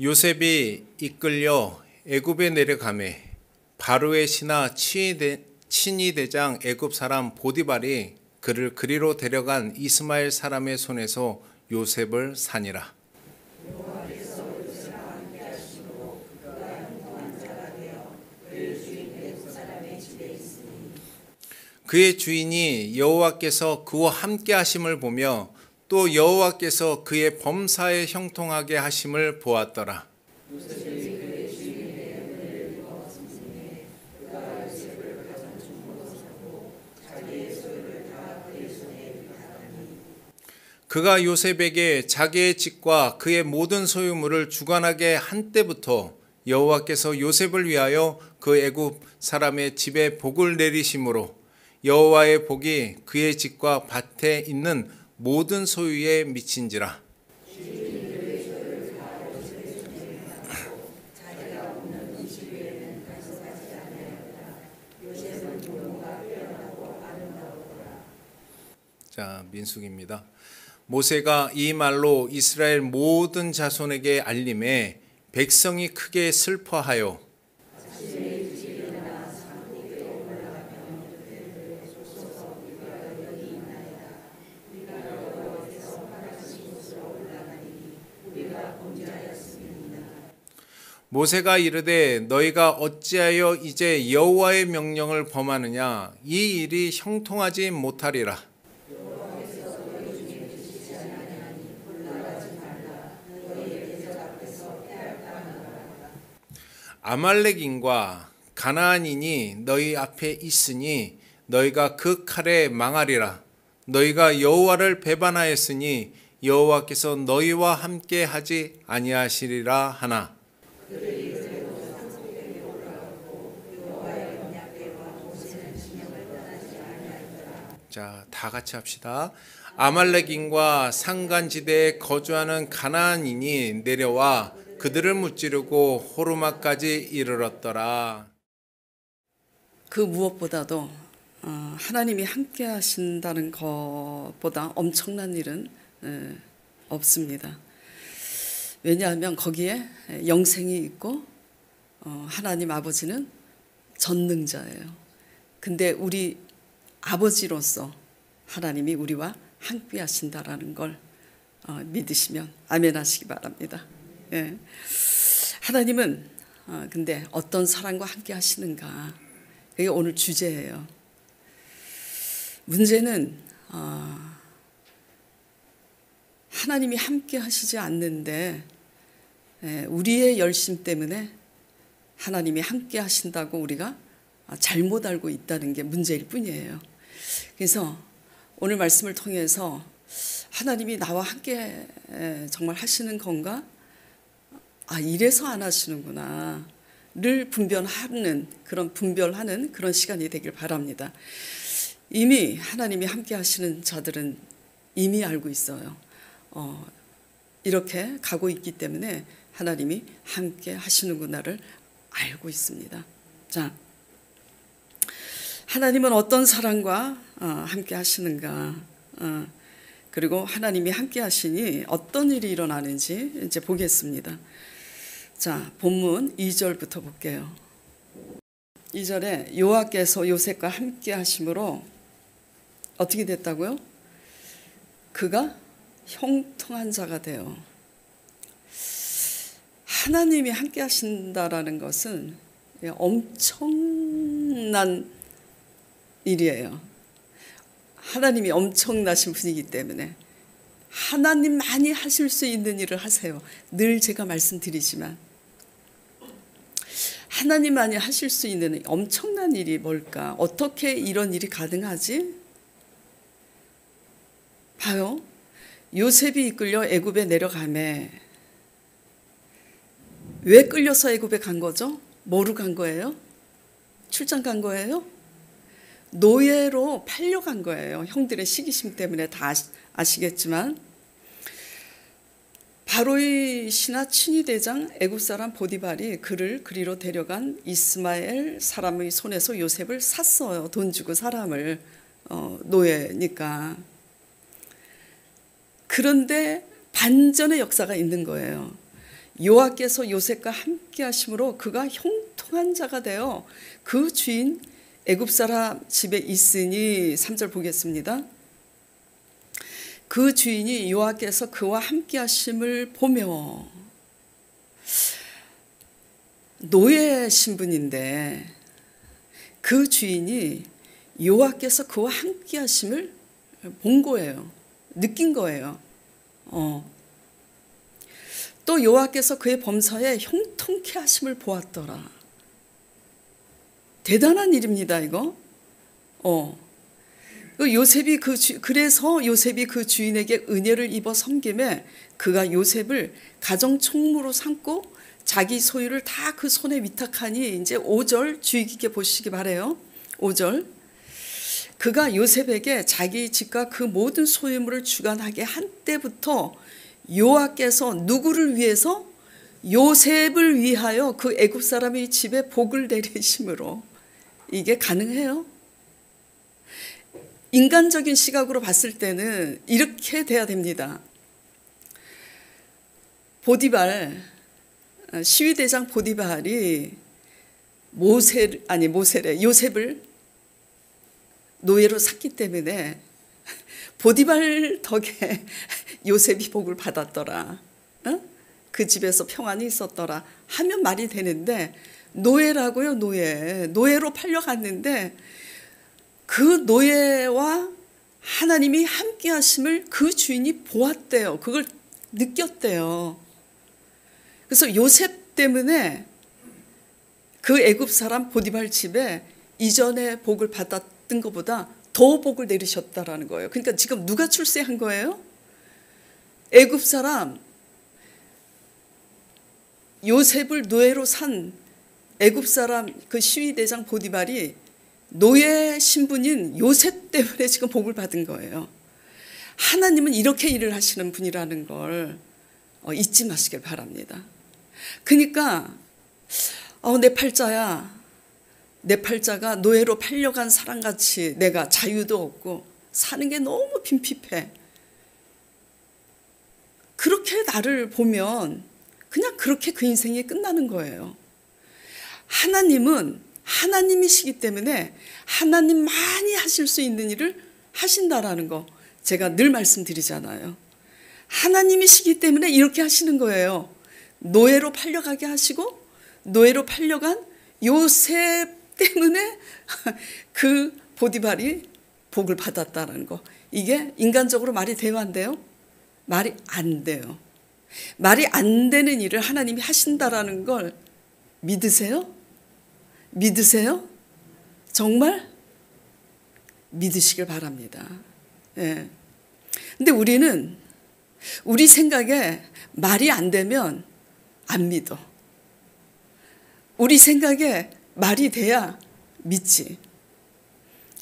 요셉이 이끌려 애굽에 내려가매 바로의 신하 친위 대장 애굽 사람 보디발이 그를 그리로 데려간 이스마엘 사람의 손에서 요셉을 사니라. 그의 주인이 여호와께서 그와 함께 하심을 보며 또 여호와께서 그의 범사에 형통하게 하심을 보았더라. 그가 요셉에게 자기의 집과 그의 모든 소유물을 주관하게 한 때부터 여호와께서 요셉을 위하여 그 애굽 사람의 집에 복을 내리심으로 여호와의 복이 그의 집과 밭에 있는 모든 소유에 미친지라. 자, 민수기입니다. 모세가 이 말로 이스라엘 모든 자손에게 알림해 백성이 크게 슬퍼하여 모세가 이르되 너희가 어찌하여 이제 여호와의 명령을 범하느냐 이 일이 형통하지 못하리라. 아말렉인과 가나안인이 너희 앞에 있으니 너희가 그 칼에 망하리라. 너희가 여호와를 배반하였으니 여호와께서 너희와 함께 하지 아니하시리라 하나. 자, 다 같이 합시다. 아말렉인과 산간지대에 거주하는 가나안인이 내려와 그들을 무찌르고 호르마까지 이르렀더라. 그 무엇보다도 하나님이 함께 하신다는 것보다 엄청난 일은 없습니다. 왜냐하면 거기에 영생이 있고 하나님 아버지는 전능자예요. 근데 우리 아버지로서 하나님이 우리와 함께 하신다라는 걸 믿으시면 아멘 하시기 바랍니다. 예. 하나님은 근데 어떤 사람과 함께 하시는가, 그게 오늘 주제예요. 문제는 하나님이 함께 하시지 않는데 우리의 열심 때문에 하나님이 함께 하신다고 우리가 잘못 알고 있다는 게 문제일 뿐이에요. 그래서 오늘 말씀을 통해서 하나님이 나와 함께 정말 하시는 건가? 이래서 안 하시는구나 를 분별하는 그런 시간이 되길 바랍니다. 이미 하나님이 함께 하시는 자들은 이미 알고 있어요. 이렇게 가고 있기 때문에 하나님이 함께 하시는구나를 알고 있습니다. 자, 하나님은 어떤 사람과 함께 하시는가, 그리고 하나님이 함께 하시니 어떤 일이 일어나는지 이제 보겠습니다. 자, 본문 2절부터 볼게요. 2절에 여호와께서 요셉과 함께 하심으로 어떻게 됐다고요? 그가 형통한 자가 되어. 하나님이 함께 하신다라는 것은 엄청난 일이에요. 하나님이 엄청나신 분이기 때문에 하나님만이 하실 수 있는 일을 하세요. 늘 제가 말씀드리지만 하나님만이 하실 수 있는 엄청난 일이 뭘까? 어떻게 이런 일이 가능하지? 봐요. 요셉이 이끌려 애굽에 내려가매. 왜 끌려서 애굽에 간 거죠? 뭐로 간 거예요? 출장 간 거예요? 노예로 팔려간 거예요. 형들의 시기심 때문에 다 아시겠지만 바로의 신하 친위 대장 애굽 사람 보디발이 그를 그리로 데려간 이스마엘 사람의 손에서 요셉을 샀어요. 돈 주고 사람을, 노예니까. 그런데 반전의 역사가 있는 거예요. 여호와께서 요셉과 함께 하심으로 그가 형통한 자가 되어 그 주인 애굽 사람 집에 있으니 3절 보겠습니다. 그 주인이 여호와께서 그와 함께 하심을 보며 노예 신분인데 그 주인이 여호와께서 그와 함께 하심을 본 거예요. 느낀 거예요. 또 여호와께서 그의 범사에 형통케 하심을 보았더라. 대단한 일입니다, 이거. 그래서 요셉이 그 주인에게 은혜를 입어 섬김에 그가 요셉을 가정 총무로 삼고 자기 소유를 다 그 손에 위탁하니 이제 5절 주의 깊게 보시기 바라요. 5절. 그가 요셉에게 자기 집과 그 모든 소유물을 주관하게 한 때부터 여호와께서 누구를 위해서? 요셉을 위하여 그 애굽 사람의 집에 복을 내리심으로. 이게 가능해요? 인간적인 시각으로 봤을 때는 이렇게 돼야 됩니다. 시위대장 보디발이 요셉을 노예로 샀기 때문에 보디발 덕에 요셉이 복을 받았더라. 그 집에서 평안이 있었더라 하면 말이 되는데, 노예라고요. 노예로 팔려갔는데 그 노예와 하나님이 함께 하심을 그 주인이 보았대요. 그걸 느꼈대요. 그래서 요셉 때문에 그 애굽 사람 보디발 집에 이전에 복을 받았던 것보다 더 복을 내리셨다라는 거예요. 그러니까 지금 누가 출세한 거예요? 애굽 사람, 요셉을 노예로 산 애굽 사람 그 시위대장 보디발이 노예 신분인 요셉 때문에 지금 복을 받은 거예요. 하나님은 이렇게 일을 하시는 분이라는 걸 잊지 마시길 바랍니다. 그러니까 내 팔자가 노예로 팔려간 사람같이 내가 자유도 없고 사는 게 너무 빈핍해. 그렇게 나를 보면 그냥 그렇게 그 인생이 끝나는 거예요. 하나님은 하나님이시기 때문에 하나님 많이 하실 수 있는 일을 하신다라는 거 제가 늘 말씀드리잖아요. 하나님이시기 때문에 이렇게 하시는 거예요. 노예로 팔려가게 하시고 노예로 팔려간 요셉 때문에 그 보디발이 복을 받았다는 거, 이게 인간적으로 말이 돼요, 안 돼요? 말이 안 돼요. 말이 안 되는 일을 하나님이 하신다라는 걸 믿으세요? 믿으세요? 정말 믿으시길 바랍니다. 예. 근데 우리는 우리 생각에 말이 안 되면 안 믿어. 우리 생각에 말이 돼야 믿지.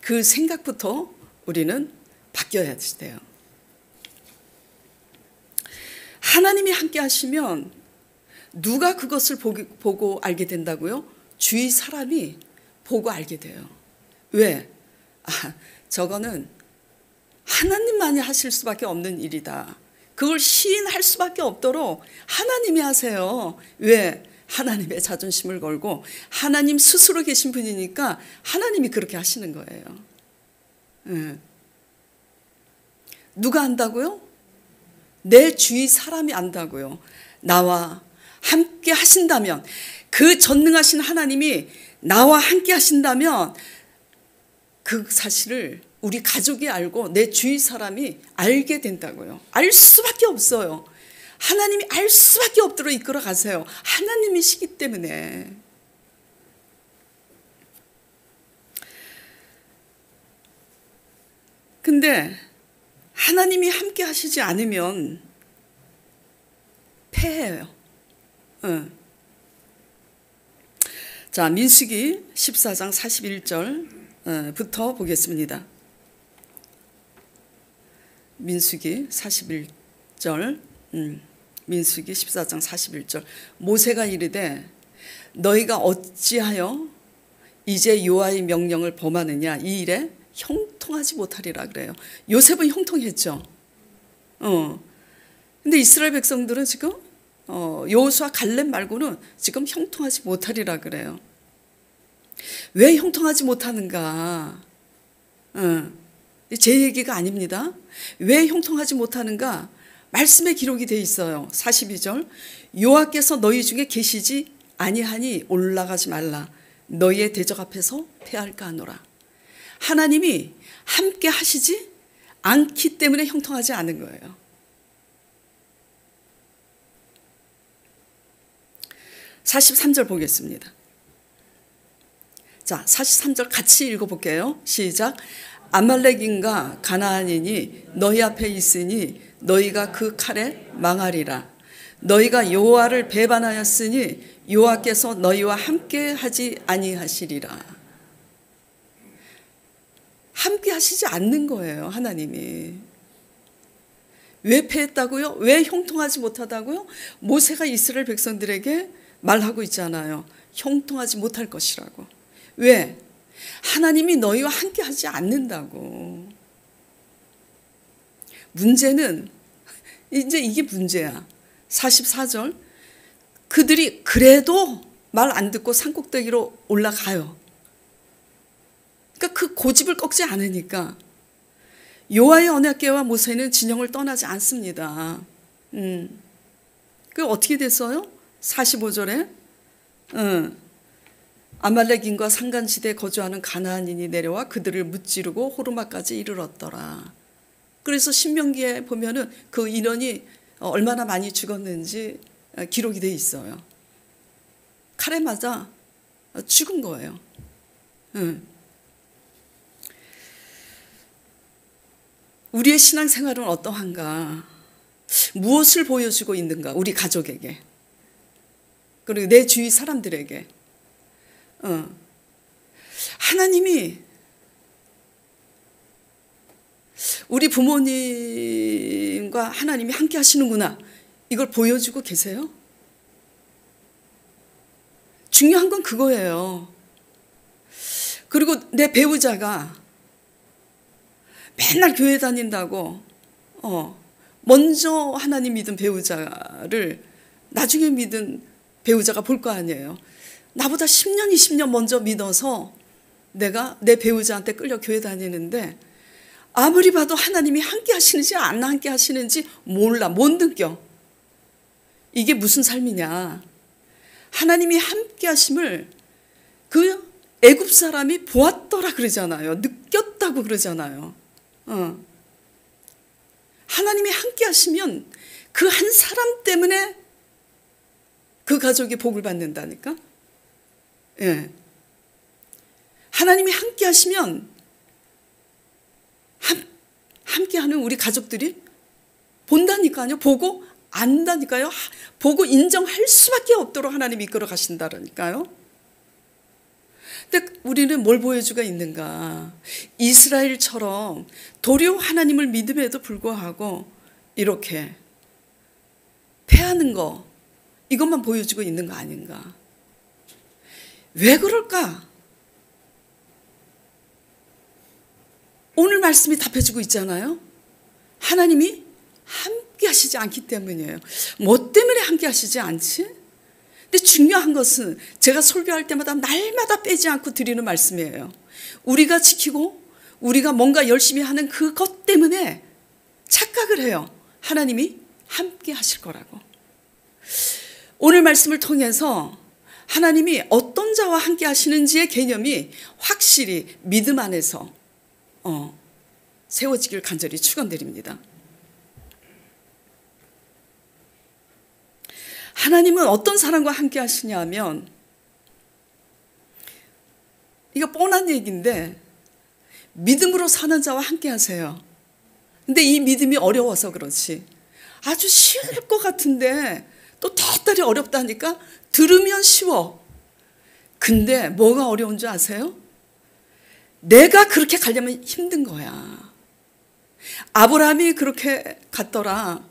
그 생각부터 우리는 바뀌어야 돼요. 하나님이 함께 하시면 누가 그것을 보고 알게 된다고요? 주위 사람이 보고 알게 돼요. 왜? 저거는 하나님만이 하실 수밖에 없는 일이다. 그걸 시인할 수밖에 없도록 하나님이 하세요. 왜? 하나님의 자존심을 걸고 하나님 스스로 계신 분이니까 하나님이 그렇게 하시는 거예요. 누가 안다고요? 내 주위 사람이 안다고요. 나와 함께 하신다면, 그 전능하신 하나님이 나와 함께 하신다면 그 사실을 우리 가족이 알고 내 주위 사람이 알게 된다고요. 알 수밖에 없어요. 하나님이 알 수밖에 없도록 이끌어 가세요. 하나님이시기 때문에. 근데 하나님이 함께 하시지 않으면 패해요. 자, 민수기 14장 41절부터 보겠습니다. 민수기 41절, 민수기 14장 41절. 모세가 이르되 너희가 어찌하여 이제 여호와의 명령을 범하느냐, 이 일에 형통하지 못하리라 그래요. 요셉은 형통했죠. 근데 이스라엘 백성들은 지금 여호수아 갈렙 말고는 지금 형통하지 못하리라 그래요. 왜 형통하지 못하는가? 제 얘기가 아닙니다. 왜 형통하지 못하는가? 말씀에 기록이 돼 있어요. 42절 여호와께서 너희 중에 계시지 아니하니 올라가지 말라. 너희의 대적 앞에서 패할까 하노라. 하나님이 함께 하시지 않기 때문에 형통하지 않은 거예요. (43절) 보겠습니다. 자, 43절 같이 읽어볼게요. 시작. 아말렉인과 가나안인이 너희 앞에 있으니 너희가 그 칼에 망하리라. 너희가 여호와를 배반하였으니 여호와께서 너희와 함께 하지 아니하시리라. 함께 하시지 않는 거예요, 하나님이. 왜 패했다고요? 왜 형통하지 못하다고요? 모세가 이스라엘 백성들에게 말하고 있잖아요. 형통하지 못할 것이라고. 왜? 하나님이 너희와 함께 하지 않는다고. 문제는 이제 이게 문제야. 44절 그들이 그래도 말 안 듣고 산꼭대기로 올라가요. 그러니까 그 고집을 꺾지 않으니까 여호와의 언약궤와 모세는 진영을 떠나지 않습니다. 그 어떻게 됐어요? 45절에 아말렉인과 산간지대에 거주하는 가나안인이 내려와 그들을 무찌르고 호르마까지 이르렀더라. 그래서 신명기에 보면은 그 인원이 얼마나 많이 죽었는지 기록이 돼 있어요. 칼에 맞아 죽은 거예요. 우리의 신앙생활은 어떠한가? 무엇을 보여주고 있는가? 우리 가족에게, 그리고 내 주위 사람들에게. 하나님이 우리 부모님과 하나님이 함께 하시는구나, 이걸 보여주고 계세요? 중요한 건 그거예요. 그리고 내 배우자가 맨날 교회 다닌다고 먼저 하나님 믿은 배우자를 나중에 믿은 배우자가 볼 거 아니에요. 나보다 10년, 20년 먼저 믿어서 내가 내 배우자한테 끌려 교회 다니는데 아무리 봐도 하나님이 함께 하시는지 안 함께 하시는지 몰라, 못 느껴. 이게 무슨 삶이냐? 하나님이 함께 하심을 그 애굽 사람이 보았더라 그러잖아요. 느꼈다고 그러잖아요. 하나님이 함께 하시면 그 한 사람 때문에 그 가족이 복을 받는다니까. 예. 하나님이 함께 하시면 함께하는 우리 가족들이 본다니까요. 보고 안다니까요. 보고 인정할 수밖에 없도록 하나님이 이끌어 가신다니까요. 근데 우리는 뭘 보여주고 있는가? 이스라엘처럼 도리어 하나님을 믿음에도 불구하고 이렇게 패하는 거, 이것만 보여주고 있는 거 아닌가? 왜 그럴까? 오늘 말씀이 답해주고 있잖아요. 하나님이 함께 하시지 않기 때문이에요. 뭐 때문에 함께 하시지 않지? 근데 중요한 것은 제가 설교할 때마다 날마다 빼지 않고 드리는 말씀이에요. 우리가 지키고 우리가 뭔가 열심히 하는 그것 때문에 착각을 해요. 하나님이 함께 하실 거라고. 오늘 말씀을 통해서 하나님이 어떤 자와 함께 하시는지의 개념이 확실히 믿음 안에서 세워지길 간절히 축원드립니다. 하나님은 어떤 사람과 함께 하시냐면, 이거 뻔한 얘기인데 믿음으로 사는 자와 함께 하세요. 근데 이 믿음이 어려워서 그렇지, 아주 쉬울 것 같은데 또 대단히 어렵다니까. 들으면 쉬워. 근데 뭐가 어려운 줄 아세요? 내가 그렇게 가려면 힘든 거야. 아브라함이 그렇게 갔더라.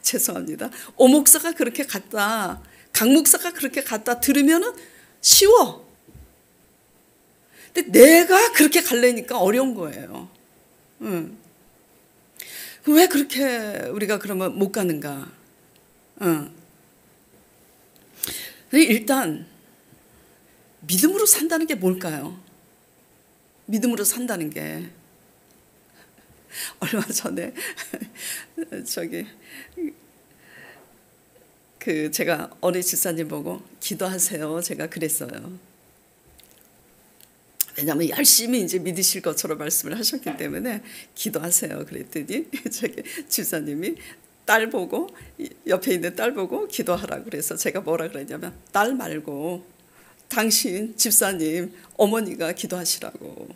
죄송합니다. 오 목사가 그렇게 갔다, 강 목사가 그렇게 갔다 들으면은 쉬워. 근데 내가 그렇게 가려니까 어려운 거예요. 왜 그렇게 우리가 그러면 못 가는가? 일단 믿음으로 산다는 게 뭘까요? 믿음으로 산다는 게 얼마 전에 제가 어린 집사님 보고 기도하세요. 제가 그랬어요. 왜냐하면 열심히 이제 믿으실 것처럼 말씀을 하셨기 때문에 기도하세요. 그랬더니 저기 집사님이 딸 보고 옆에 있는 딸 보고 기도하라고 그래서 제가 뭐라 그랬냐면 딸 말고 당신 집사님 어머니가 기도하시라고.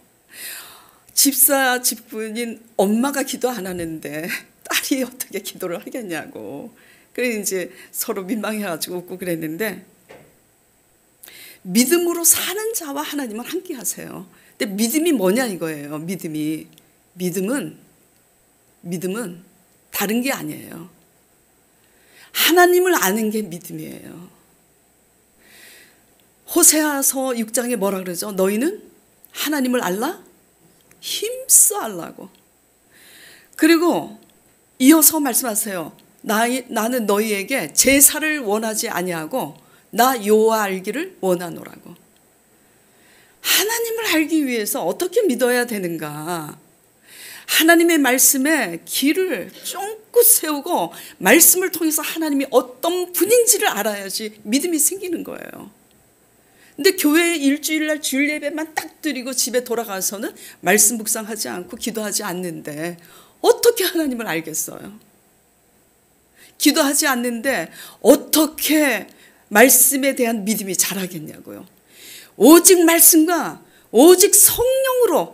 집사집군인 엄마가 기도 안 하는데 딸이 어떻게 기도를 하겠냐고. 그래 이제 서로 민망해가지고 웃고 그랬는데 믿음으로 사는 자와 하나님은 함께 하세요. 근데 믿음이 뭐냐 이거예요. 믿음은 다른 게 아니에요. 하나님을 아는 게 믿음이에요. 호세아서 6장에 뭐라 그러죠? 너희는 하나님을 알라? 힘써 알라고. 그리고 이어서 말씀하세요. 나는 너희에게 제사를 원하지 아니하고 나 여호와 알기를 원하노라고. 하나님을 알기 위해서 어떻게 믿어야 되는가? 하나님의 말씀에 길을 쫑긋 세우고 말씀을 통해서 하나님이 어떤 분인지를 알아야지 믿음이 생기는 거예요. 근데 교회에 일주일날 주일 예배만 딱 드리고 집에 돌아가서는 말씀 묵상하지 않고 기도하지 않는데 어떻게 하나님을 알겠어요? 기도하지 않는데 어떻게 말씀에 대한 믿음이 자라겠냐고요. 오직 말씀과 오직 성령을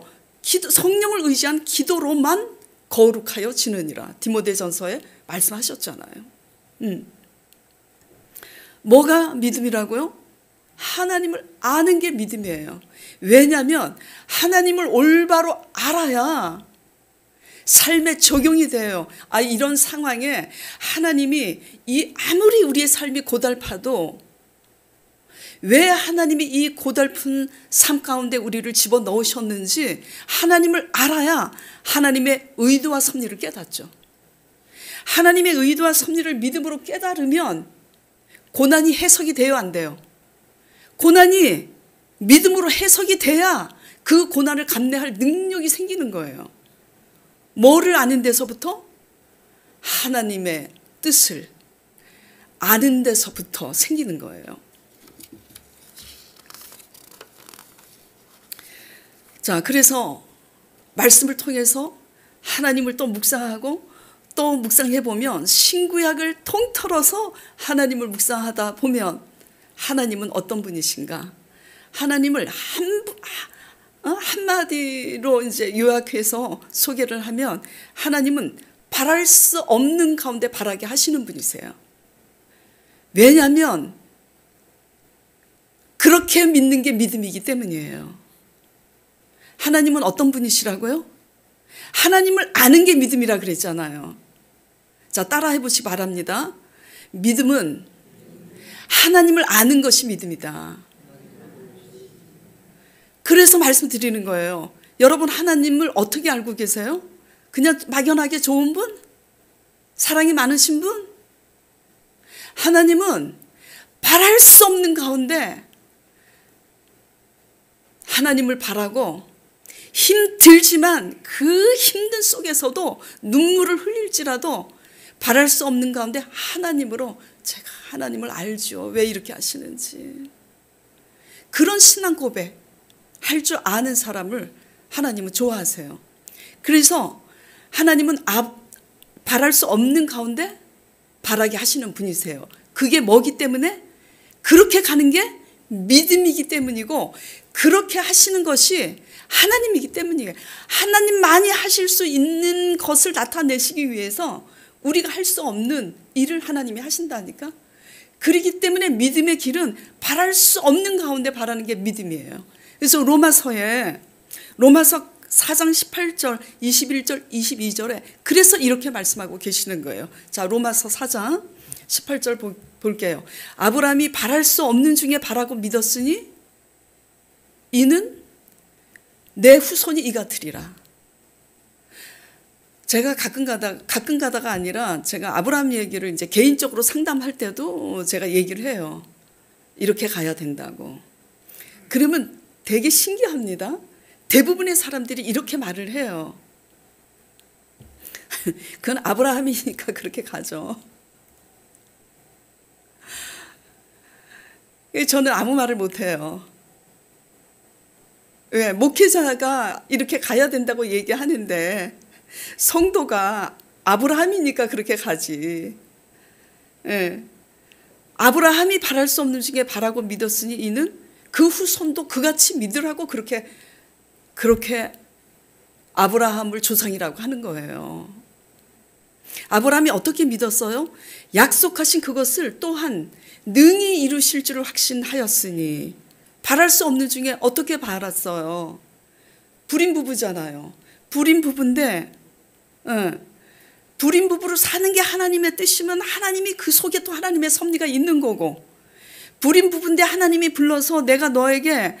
의지한 기도로만 거룩하여 지느니라. 디모데전서에 말씀하셨잖아요. 뭐가 믿음이라고요? 하나님을 아는 게 믿음이에요. 왜냐하면 하나님을 올바로 알아야 삶에 적용이 돼요. 이런 상황에 하나님이 아무리 우리의 삶이 고달파도 왜 하나님이 이 고달픈 삶 가운데 우리를 집어넣으셨는지 하나님을 알아야 하나님의 의도와 섭리를 깨닫죠. 하나님의 의도와 섭리를 믿음으로 깨달으면 고난이 해석이 돼요, 안 돼요? 고난이 믿음으로 해석이 돼야 그 고난을 감내할 능력이 생기는 거예요. 뭐를 아는 데서부터? 하나님의 뜻을 아는 데서부터 생기는 거예요. 자, 그래서 말씀을 통해서 하나님을 또 묵상하고 또 묵상해보면 신구약을 통틀어서 하나님을 묵상하다 보면 하나님은 어떤 분이신가? 하나님을 한마디로 이제 요약해서 소개를 하면 하나님은 바랄 수 없는 가운데 바라게 하시는 분이세요. 왜냐하면 그렇게 믿는 게 믿음이기 때문이에요. 하나님은 어떤 분이시라고요? 하나님을 아는 게 믿음이라 그랬잖아요. 자, 따라해 보시기 바랍니다. 믿음은 하나님을 아는 것이 믿음이다. 그래서 말씀드리는 거예요. 여러분 하나님을 어떻게 알고 계세요? 그냥 막연하게 좋은 분? 사랑이 많으신 분? 하나님은 바랄 수 없는 가운데 하나님을 바라고 힘들지만 그 힘든 속에서도 눈물을 흘릴지라도 바랄 수 없는 가운데 하나님으로 제가 하나님을 알죠. 왜 이렇게 하시는지. 그런 신앙 고백 할 줄 아는 사람을 하나님은 좋아하세요. 그래서 하나님은 바랄 수 없는 가운데 바라게 하시는 분이세요. 그게 뭐기 때문에? 그렇게 가는 게 믿음이기 때문이고 그렇게 하시는 것이 하나님이기 때문이에요. 하나님만이 하실 수 있는 것을 나타내시기 위해서 우리가 할 수 없는 일을 하나님이 하신다니까. 그렇기 때문에 믿음의 길은 바랄 수 없는 가운데 바라는 게 믿음이에요. 그래서 로마서 4장 18절, 21절, 22절에 그래서 이렇게 말씀하고 계시는 거예요. 자, 로마서 4장 18절 볼게요. 아브라함이 바랄 수 없는 중에 바라고 믿었으니 이는 내 후손이 이같으리라. 제가 가끔 가다가 아니라 제가 아브라함 얘기를 이제 개인적으로 상담할 때도 제가 얘기를 해요. 이렇게 가야 된다고. 그러면 되게 신기합니다. 대부분의 사람들이 이렇게 말을 해요. 그건 아브라함이니까 그렇게 가죠. 저는 아무 말을 못해요. 왜? 목회자가 이렇게 가야 된다고 얘기하는데 성도가 아브라함이니까 그렇게 가지. 예. 아브라함이 바랄 수 없는 중에 바라고 믿었으니 이는 그 후손도 그같이 믿으라고 그렇게 아브라함을 조상이라고 하는 거예요. 아브라함이 어떻게 믿었어요? 약속하신 그것을 또한 능히 이루실 줄을 확신하였으니 바랄 수 없는 중에 어떻게 바랐어요? 불임 부부잖아요. 불임 부부인데 불임 부부로 사는 게 하나님의 뜻이면 하나님이 그 속에 또 하나님의 섭리가 있는 거고, 불임 부부인데 하나님이 불러서 내가 너에게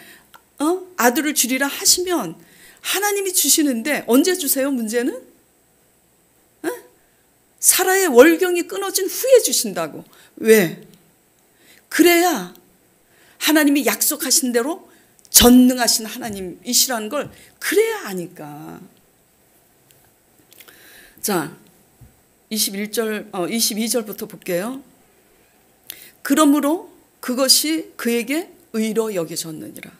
아들을 주리라 하시면 하나님이 주시는데 언제 주세요? 문제는 사라의 월경이 끊어진 후에 주신다고. 왜? 그래야 하나님이 약속하신 대로 전능하신 하나님이시라는 걸 그래야 아니까. 자, 22절부터 볼게요. 그러므로 그것이 그에게 의로 여겨졌느니라.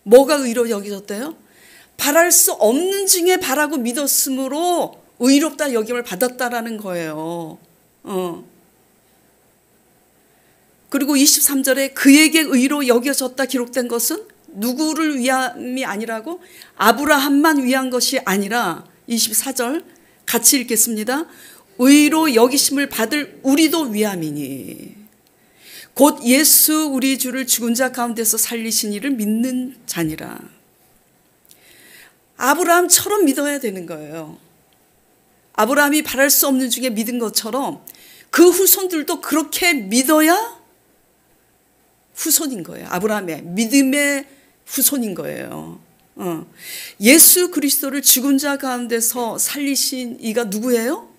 뭐가 의로 여겨졌대요? 바랄 수 없는 중에 바라고 믿었으므로 의롭다 여김을 받았다라는 거예요. 그리고 23절에 그에게 의로 여겨졌다 기록된 것은 누구를 위함이 아니라고? 아브라함만 위한 것이 아니라 24절 같이 읽겠습니다. 의로 여기심을 받을 우리도 위함이니 곧 예수 우리 주를 죽은 자 가운데서 살리신 이를 믿는 자니라. 아브라함처럼 믿어야 되는 거예요. 아브라함이 바랄 수 없는 중에 믿은 것처럼 그 후손들도 그렇게 믿어야 후손인 거예요. 아브라함의 믿음의 후손인 거예요. 예수 그리스도를 죽은 자 가운데서 살리신 이가 누구예요?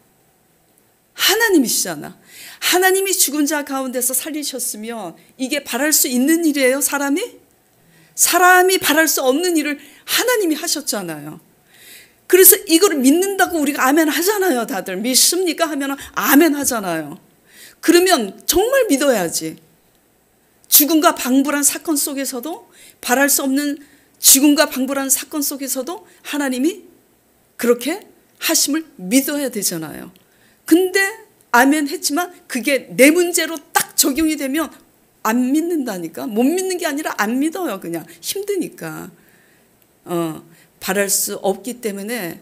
하나님이시잖아. 하나님이 죽은 자 가운데서 살리셨으면 이게 바랄 수 있는 일이에요, 사람이 바랄 수 없는 일을 하나님이 하셨잖아요. 그래서 이걸 믿는다고 우리가 아멘 하잖아요. 다들 믿습니까? 하면 아멘 하잖아요. 그러면 정말 믿어야지. 죽음과 방불한 사건 속에서도, 바랄 수 없는 죽음과 방불한 사건 속에서도 하나님이 그렇게 하심을 믿어야 되잖아요. 근데 아멘 했지만 그게 내 문제로 딱 적용이 되면 안 믿는다니까. 못 믿는 게 아니라 안 믿어요. 그냥 힘드니까. 바랄 수 없기 때문에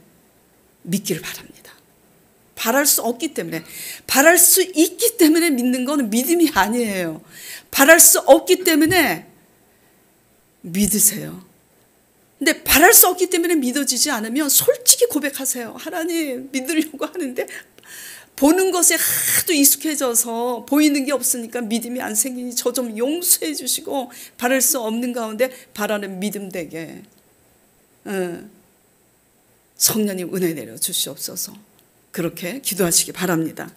믿기를 바랍니다. 바랄 수 없기 때문에. 바랄 수 있기 때문에 믿는 건 믿음이 아니에요. 바랄 수 없기 때문에 믿으세요. 근데 바랄 수 없기 때문에 믿어지지 않으면 솔직히 고백하세요. 하나님, 믿으려고 하는데 보는 것에 하도 익숙해져서 보이는 게 없으니까 믿음이 안 생기니 저 좀 용서해 주시고 바랄 수 없는 가운데 바라는 믿음 되게 성령님 은혜 내려 주시옵소서. 그렇게 기도하시기 바랍니다.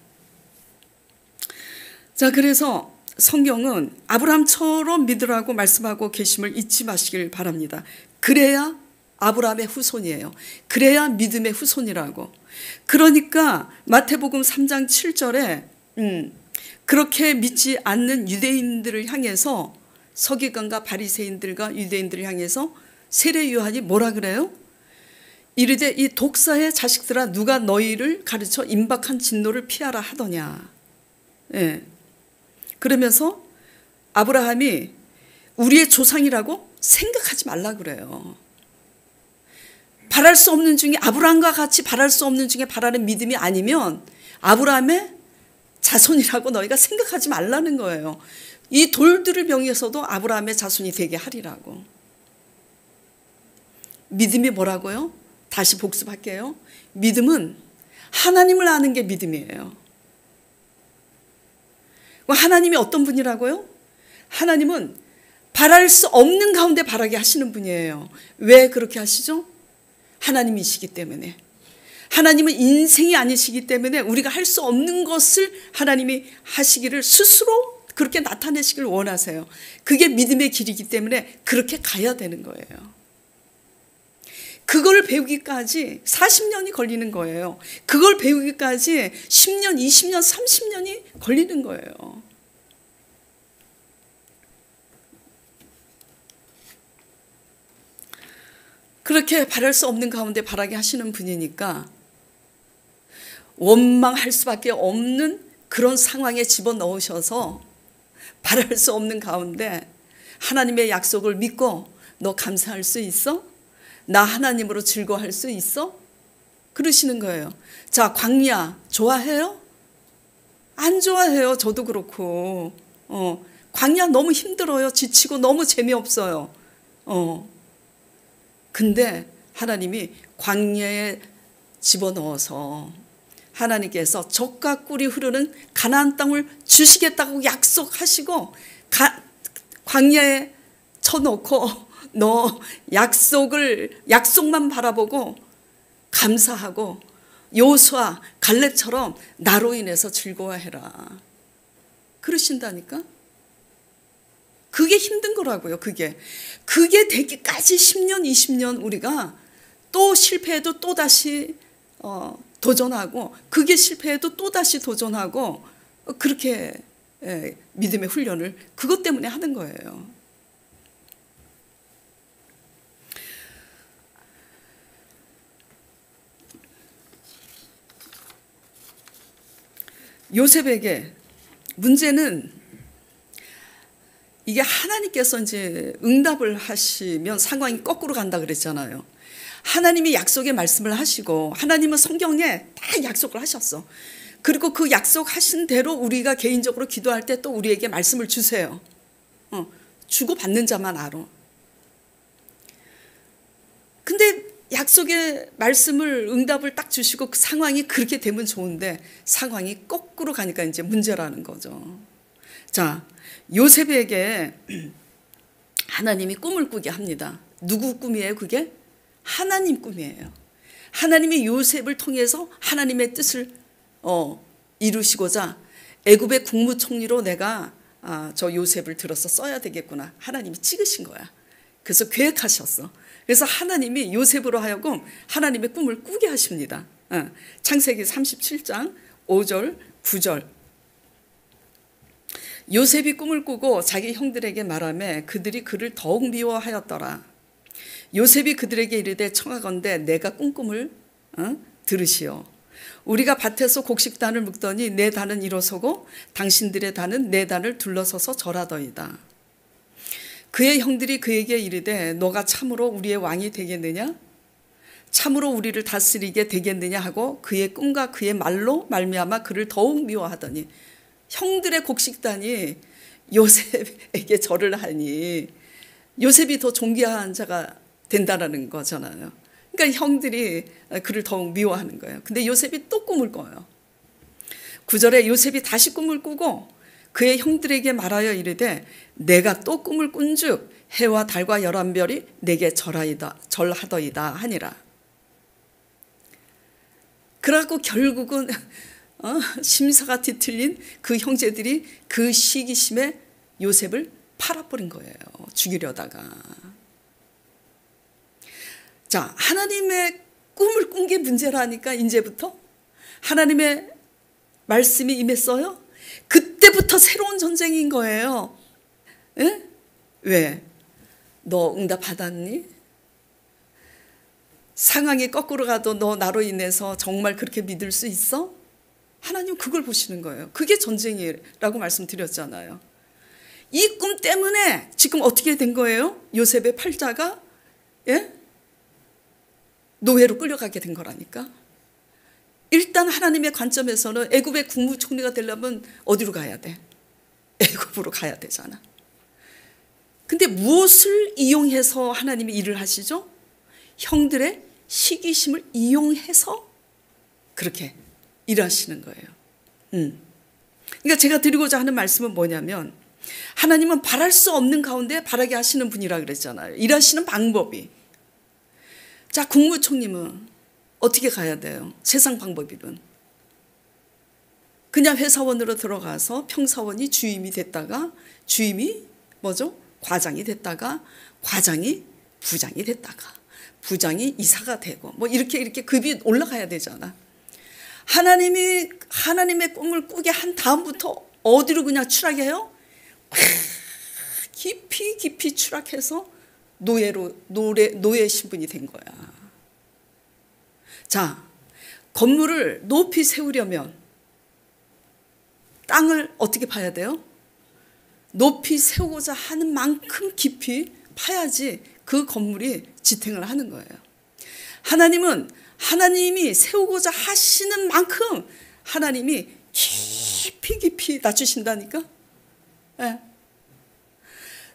자, 그래서 성경은 아브라함처럼 믿으라고 말씀하고 계심을 잊지 마시길 바랍니다. 그래야 아브라함의 후손이에요. 그래야 믿음의 후손이라고. 그러니까 마태복음 3장 7절에 그렇게 믿지 않는 유대인들을 향해서, 서기관과 바리새인들과 유대인들을 향해서 세례 요한이 뭐라 그래요? 이르되 이 독사의 자식들아, 누가 너희를 가르쳐 임박한 진노를 피하라 하더냐. 예. 그러면서 아브라함이 우리의 조상이라고 생각하지 말라 그래요. 바랄 수 없는 중에, 아브라함과 같이 바랄 수 없는 중에 바라는 믿음이 아니면 아브라함의 자손이라고 너희가 생각하지 말라는 거예요. 이 돌들을 명해서도 아브라함의 자손이 되게 하리라고. 믿음이 뭐라고요? 다시 복습할게요. 믿음은 하나님을 아는 게 믿음이에요. 하나님이 어떤 분이라고요? 하나님은 바랄 수 없는 가운데 바라게 하시는 분이에요. 왜 그렇게 하시죠? 하나님이시기 때문에. 하나님은 인생이 아니시기 때문에 우리가 할 수 없는 것을 하나님이 하시기를 스스로 그렇게 나타내시길 원하세요. 그게 믿음의 길이기 때문에 그렇게 가야 되는 거예요. 그걸 배우기까지 40년이 걸리는 거예요. 그걸 배우기까지 10년, 20년, 30년이 걸리는 거예요. 그렇게 바랄 수 없는 가운데 바라게 하시는 분이니까 원망할 수밖에 없는 그런 상황에 집어넣으셔서 바랄 수 없는 가운데 하나님의 약속을 믿고 너 감사할 수 있어? 나 하나님으로 즐거워할 수 있어? 그러시는 거예요. 자, 광야 좋아해요? 안 좋아해요. 저도 그렇고. 광야 너무 힘들어요. 지치고 너무 재미없어요. 근데 하나님이 광야에 집어넣어서 하나님께서 젖과 꿀이 흐르는 가나안 땅을 주시겠다고 약속하시고 광야에 쳐놓고 너 약속만 바라보고 감사하고 여호수아 갈렙처럼 나로 인해서 즐거워해라. 그러신다니까. 그게 힘든 거라고요. 그게 되기까지 10년 20년 우리가 또 실패해도 또다시 도전하고 그게 실패해도 또다시 도전하고 그렇게 믿음의 훈련을 그것 때문에 하는 거예요. 요셉에게 문제는 이게 하나님께서 이제 응답을 하시면 상황이 거꾸로 간다 그랬잖아요. 하나님이 약속의 말씀을 하시고 하나님은 성경에 다 약속을 하셨어. 그리고 그 약속하신 대로 우리가 개인적으로 기도할 때 또 우리에게 말씀을 주세요. 주고 받는 자만 알아. 근데 약속의 말씀을 응답을 딱 주시고 그 상황이 그렇게 되면 좋은데 상황이 거꾸로 가니까 이제 문제라는 거죠. 자, 요셉에게 하나님이 꿈을 꾸게 합니다. 누구 꿈이에요 그게? 하나님 꿈이에요. 하나님이 요셉을 통해서 하나님의 뜻을 이루시고자 애굽의 국무총리로 내가 저 요셉을 들어서 써야 되겠구나. 하나님이 찍으신 거야. 그래서 계획하셨어. 그래서 하나님이 요셉으로 하여금 하나님의 꿈을 꾸게 하십니다. 창세기 37장 5절 9절. 요셉이 꿈을 꾸고 자기 형들에게 말하며 그들이 그를 더욱 미워하였더라. 요셉이 그들에게 이르되 청하건대 내가 꾼 꿈을 들으시오. 우리가 밭에서 곡식단을 묶더니 내 단은 일어서고 당신들의 단은 내 단을 둘러서서 절하더이다. 그의 형들이 그에게 이르되 너가 참으로 우리의 왕이 되겠느냐? 참으로 우리를 다스리게 되겠느냐 하고 그의 꿈과 그의 말로 말미암아 그를 더욱 미워하더니 형들의 곡식단이 요셉에게 절을 하니 요셉이 더 존귀한 자가 된다라는 거잖아요. 그러니까 형들이 그를 더욱 미워하는 거예요. 근데 요셉이 또 꿈을 꿔요. 9절에 요셉이 다시 꿈을 꾸고 그의 형들에게 말하여 이르되 내가 또 꿈을 꾼즉 해와 달과 11별이 내게 절하더이다 하니라. 그러고 결국은 심사가 뒤틀린 그 형제들이 그 시기심에 요셉을 팔아버린 거예요. 죽이려다가. 자, 하나님의 꿈을 꾼 게 문제라니까 이제부터 하나님의 말씀이 임했어요. 그때부터 새로운 전쟁인 거예요. 에? 왜? 너 응답 받았니? 상황이 거꾸로 가도 너 나로 인해서 정말 그렇게 믿을 수 있어? 하나님 그걸 보시는 거예요. 그게 전쟁이라고 말씀드렸잖아요. 이 꿈 때문에 지금 어떻게 된 거예요? 요셉의 팔자가 노예로 끌려가게 된 거라니까. 일단 하나님의 관점에서는 애굽의 국무총리가 되려면 어디로 가야 돼? 애굽으로 가야 되잖아. 근데 무엇을 이용해서 하나님이 일을 하시죠? 형들의 시기심을 이용해서 그렇게 일하시는 거예요. 그러니까 제가 드리고자 하는 말씀은 뭐냐면 하나님은 바랄 수 없는 가운데 바라게 하시는 분이라 그랬잖아요. 일하시는 방법이. 자, 국무총리는 어떻게 가야 돼요? 세상 방법이든. 그냥 회사원으로 들어가서 평사원이 주임이 됐다가, 주임이 뭐죠? 과장이 됐다가, 과장이 부장이 됐다가, 부장이 이사가 되고, 뭐 이렇게 급이 올라가야 되잖아. 하나님의 꿈을 꾸게 한 다음부터 어디로 그냥 추락해요? 깊이 추락해서 노예 신분이 된 거야. 자, 건물을 높이 세우려면 땅을 어떻게 파야 돼요? 높이 세우고자 하는 만큼 깊이 파야지 그 건물이 지탱을 하는 거예요. 하나님은 하나님이 세우고자 하시는 만큼 하나님이 깊이 낮추신다니까. 네.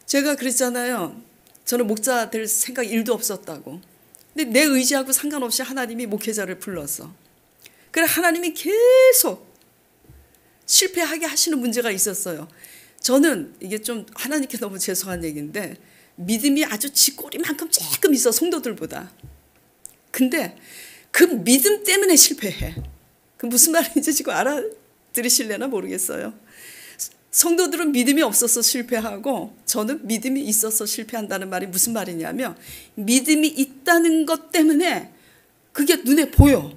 제가 그랬잖아요. 저는 목자 될 생각 1도 없었다고. 근데 내 의지하고 상관없이 하나님이 목회자를 불렀어. 그래 하나님이 계속 실패하게 하시는 문제가 있었어요. 저는 이게 좀 하나님께 너무 죄송한 얘기인데 믿음이 아주 쥐꼬리만큼 조금 있어, 성도들보다. 근데 그 믿음 때문에 실패해. 그 무슨 말인지 지금 알아들으실려나 모르겠어요. 성도들은 믿음이 없어서 실패하고 저는 믿음이 있어서 실패한다는 말이 무슨 말이냐면 믿음이 있다는 것 때문에 그게 눈에 보여.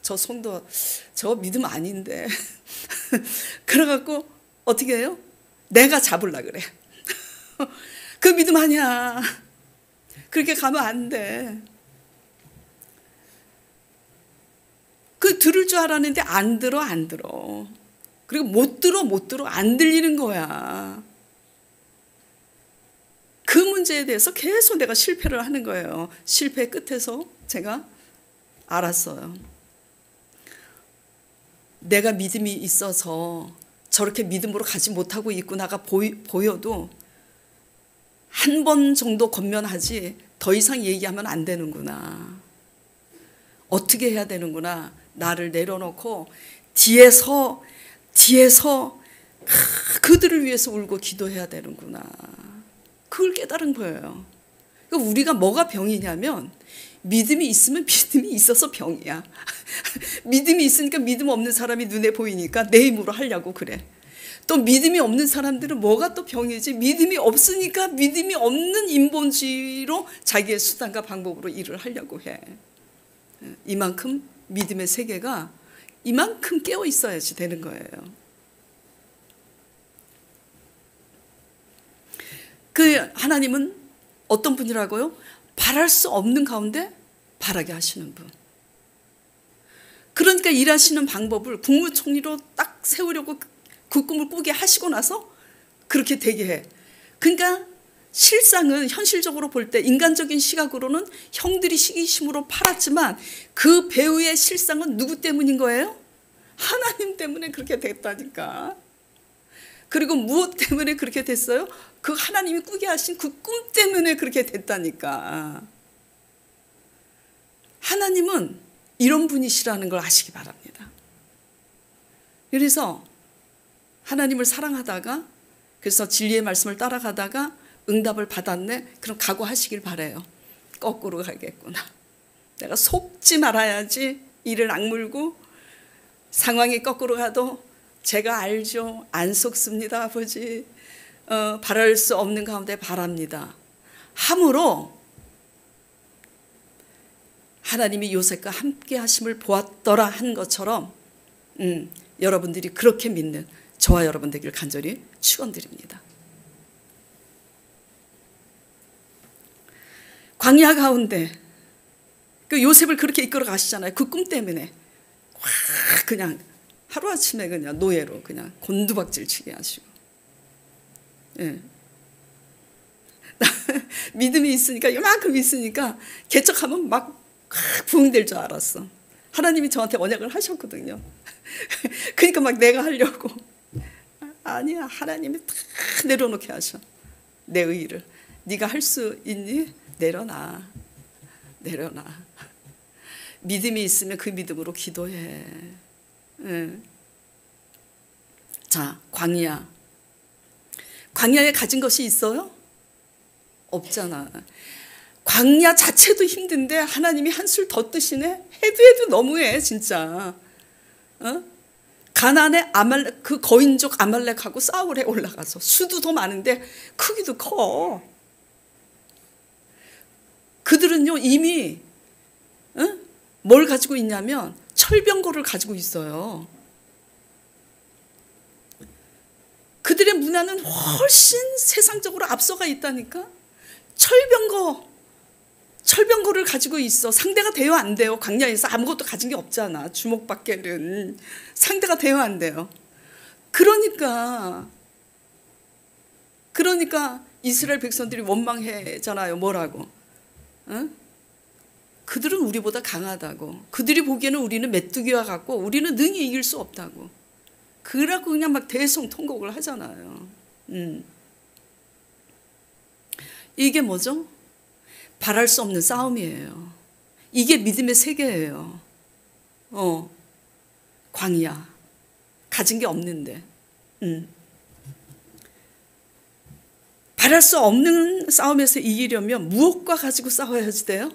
저 성도 저 믿음 아닌데 그래갖고 어떻게 해요? 내가 잡으려 그래. 그 믿음 아니야. 그렇게 가면 안 돼. 그 들을 줄 알았는데 안 들어. 그리고 못 들어 안 들리는 거야. 그 문제에 대해서 계속 내가 실패를 하는 거예요. 실패 끝에서 제가 알았어요. 내가 믿음이 있어서 저렇게 믿음으로 가지 못하고 있구나가 보여도 한 번 정도 권면하지 더 이상 얘기하면 안 되는구나. 어떻게 해야 되는구나. 나를 내려놓고 뒤에서 그들을 위해서 울고 기도해야 되는구나. 그걸 깨달은 거예요. 그러니까 우리가 뭐가 병이냐면 믿음이 있으면 믿음이 있어서 병이야. 믿음이 있으니까 믿음 없는 사람이 눈에 보이니까 내 힘으로 하려고 그래. 또 믿음이 없는 사람들은 뭐가 또 병이지? 믿음이 없으니까 믿음이 없는 인본주의로 자기의 수단과 방법으로 일을 하려고 해. 이만큼 믿음의 세계가 이만큼 깨어 있어야지 되는 거예요. 그 하나님은 어떤 분이라고요? 바랄 수 없는 가운데 바라게 하시는 분. 그러니까 일하시는 방법을 국무총리로 딱 세우려고 그 꿈을 꾸게 하시고 나서 그렇게 되게 해. 그러니까 실상은 현실적으로 볼 때 인간적인 시각으로는 형들이 시기심으로 팔았지만 그 배우의 실상은 누구 때문인 거예요? 하나님 때문에 그렇게 됐다니까. 그리고 무엇 때문에 그렇게 됐어요? 그 하나님이 꾸게 하신 그 꿈 때문에 그렇게 됐다니까. 하나님은 이런 분이시라는 걸 아시기 바랍니다. 그래서 하나님을 사랑하다가 그래서 진리의 말씀을 따라가다가 응답을 받았네. 그럼 각오하시길 바라요. 거꾸로 가겠구나. 내가 속지 말아야지. 이를 악물고 상황이 거꾸로 가도 제가 알죠. 안 속습니다, 아버지. 바랄 수 없는 가운데 바랍니다. 함으로 하나님이 요셉과 함께 하심을 보았더라 한 것처럼 여러분들이 그렇게 믿는 저와 여러분 되기를 간절히 축원드립니다. 광야 가운데 그 요셉을 그렇게 이끌어 가시잖아요. 그 꿈 때문에 확 그냥 하루아침에 그냥 노예로 그냥 곤두박질 치게 하시고. 예. 믿음이 있으니까 이만큼 있으니까 개척하면 막 부흥될 줄 알았어. 하나님이 저한테 언약을 하셨거든요. 그러니까 막 내가 하려고. 아니야, 하나님이 다 내려놓게 하셔. 내 의의를. 네가 할 수 있니? 내려놔. 믿음이 있으면 그 믿음으로 기도해. 자, 광야에 가진 것이 있어요? 없잖아. 광야 자체도 힘든데 하나님이 한술 더 뜨시네? 해도 너무해 진짜. 가나안의 그 거인족 아말렉하고 싸우래 올라가서. 수도 더 많은데 크기도 커. 그들은요 이미 뭘 가지고 있냐면 철병거를 가지고 있어요. 그들의 문화는 훨씬 세상적으로 앞서가 있다니까. 철병거를 가지고 있어. 상대가 돼요 안 돼요? 광야에서 아무것도 가진 게 없잖아. 주먹밖에는. 상대가 돼요 안 돼요? 그러니까 이스라엘 백성들이 원망해잖아요. 뭐라고? 그들은 우리보다 강하다고. 그들이 보기에는 우리는 메뚜기와 같고 우리는 능히 이길 수 없다고. 그러고 그냥 막 대성통곡을 하잖아요. 이게 뭐죠? 바랄 수 없는 싸움이에요. 이게 믿음의 세계예요. 광야. 가진 게 없는데. 바랄 수 없는 싸움에서 이기려면 무엇과 가지고 싸워야지 돼요?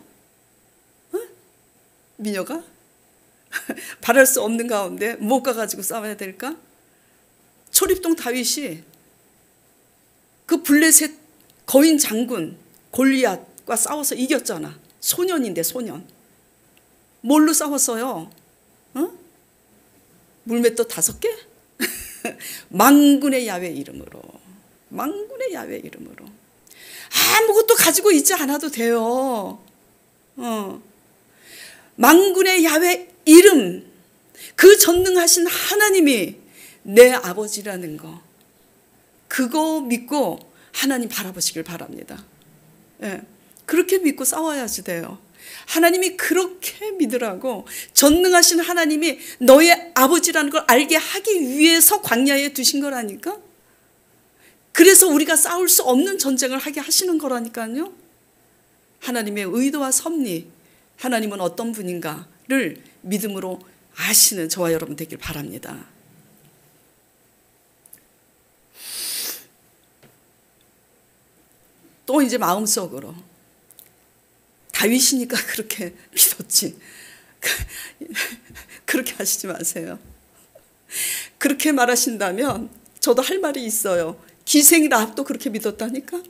미녀가? 바랄 수 없는 가운데 무엇과 가지고 싸워야 될까? 초립동 다윗이 그 블레셋 거인 장군 골리앗과 싸워서 이겼잖아. 소년인데 소년. 뭘로 싸웠어요? 물맷돌 5개? 만군의 야훼 이름으로. 만군의 야훼 이름으로. 아무것도 가지고 있지 않아도 돼요. 만군의 야훼 이름, 그 전능하신 하나님이 내 아버지라는 거, 그거 믿고 하나님 바라보시길 바랍니다. 예, 그렇게 믿고 싸워야지 돼요. 하나님이 그렇게 믿으라고. 전능하신 하나님이 너의 아버지라는 걸 알게 하기 위해서 광야에 두신 거라니까. 그래서 우리가 싸울 수 없는 전쟁을 하게 하시는 거라니까요. 하나님의 의도와 섭리, 하나님은 어떤 분인가를 믿음으로 아시는 저와 여러분 되길 바랍니다. 또 이제 마음속으로 다윗이니까 그렇게 믿었지. 그렇게 하시지 마세요. 그렇게 말하신다면 저도 할 말이 있어요. 기생 라합도 그렇게 믿었다니까.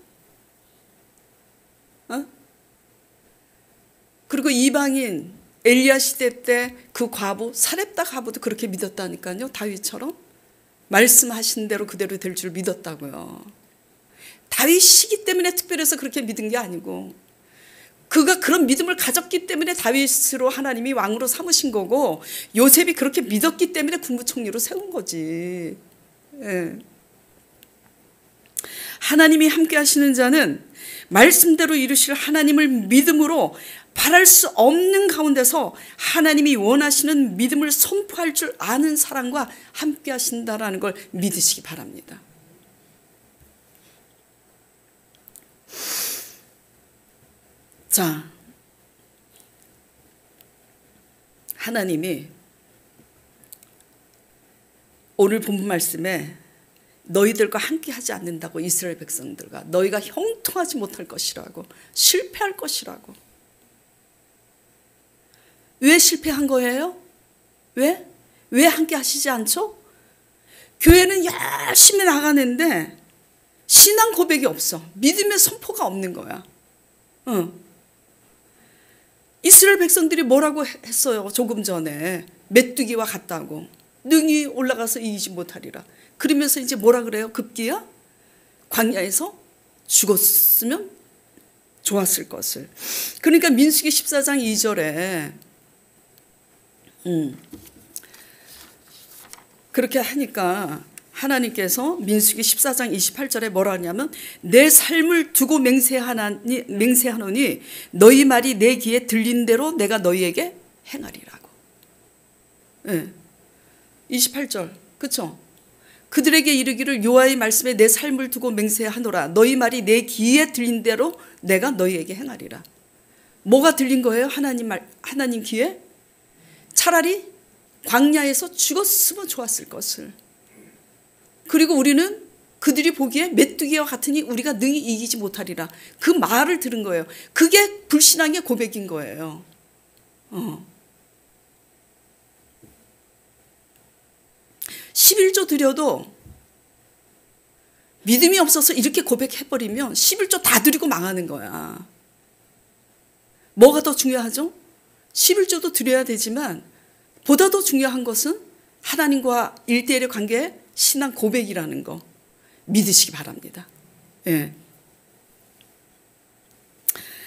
그리고 이방인 엘리야 시대 때 그 과부 사렙다 과부도 그렇게 믿었다니까요. 다윗처럼 말씀하신 대로 그대로 될 줄 믿었다고요. 다윗이기 때문에 특별해서 그렇게 믿은 게 아니고, 그가 그런 믿음을 가졌기 때문에 다윗으로 하나님이 왕으로 삼으신 거고, 요셉이 그렇게 믿었기 때문에 국무총리로 세운 거지. 예. 하나님이 함께 하시는 자는 말씀대로 이루실 하나님을 믿음으로 바랄 수 없는 가운데서 하나님이 원하시는 믿음을 선포할 줄 아는 사람과 함께 하신다라는 걸 믿으시기 바랍니다. 자, 하나님이 오늘 본문 말씀에 너희들과 함께 하지 않는다고, 이스라엘 백성들과 너희가 형통하지 못할 것이라고, 실패할 것이라고. 왜 실패한 거예요? 왜 함께 하시지 않죠? 교회는 열심히 나가는데 신앙 고백이 없어. 믿음의 선포가 없는 거야. 이스라엘 백성들이 뭐라고 했어요? 조금 전에 메뚜기와 같다고. 능히 올라가서 이기지 못하리라. 그러면서 이제 뭐라 그래요? 급기야 광야에서 죽었으면 좋았을 것을. 그러니까 민수기 14장 2절에 그렇게 하니까 하나님께서 민수기 14장 28절에 뭐라 하냐면, 내 삶을 두고 맹세하노니 너희 말이 내 귀에 들린 대로 내가 너희에게 행하리라고. 네. 28절 그렇죠? 그들에게 이르기를 여호와의 말씀에 내 삶을 두고 맹세하노라. 너희 말이 내 귀에 들린 대로 내가 너희에게 행하리라. 뭐가 들린 거예요? 하나님 귀에? 차라리 광야에서 죽었으면 좋았을 것을. 그리고 우리는 그들이 보기에 메뚜기와 같으니 우리가 능히 이기지 못하리라. 그 말을 들은 거예요. 그게 불신앙의 고백인 거예요. 11조 드려도 믿음이 없어서 이렇게 고백해버리면 11조 다 드리고 망하는 거야. 뭐가 더 중요하죠? 11조도 드려야 되지만 보다 더 중요한 것은 하나님과 1대1의 관계의 신앙 고백이라는 거 믿으시기 바랍니다. 예.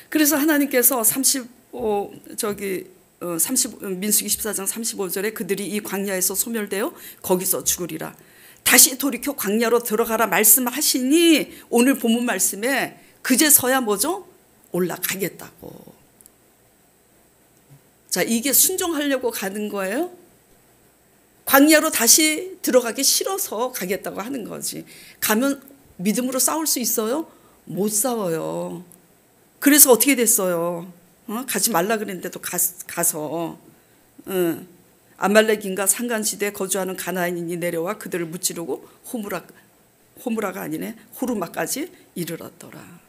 그래서 하나님께서 민수기 14장 35절에 그들이 이 광야에서 소멸되어 거기서 죽으리라. 다시 돌이켜 광야로 들어가라 말씀하시니 오늘 본문 말씀에 그제서야 뭐죠? 올라가겠다고. 자, 이게 순종하려고 가는 거예요? 광야로 다시 들어가기 싫어서 가겠다고 하는 거지. 가면 믿음으로 싸울 수 있어요? 못 싸워요. 그래서 어떻게 됐어요? 가지 말라 그랬는데도 가서 아말렉인과 산간시대에 거주하는 가나안인이 내려와 그들을 무찌르고 호무라가 아니네 호르마까지 이르렀더라.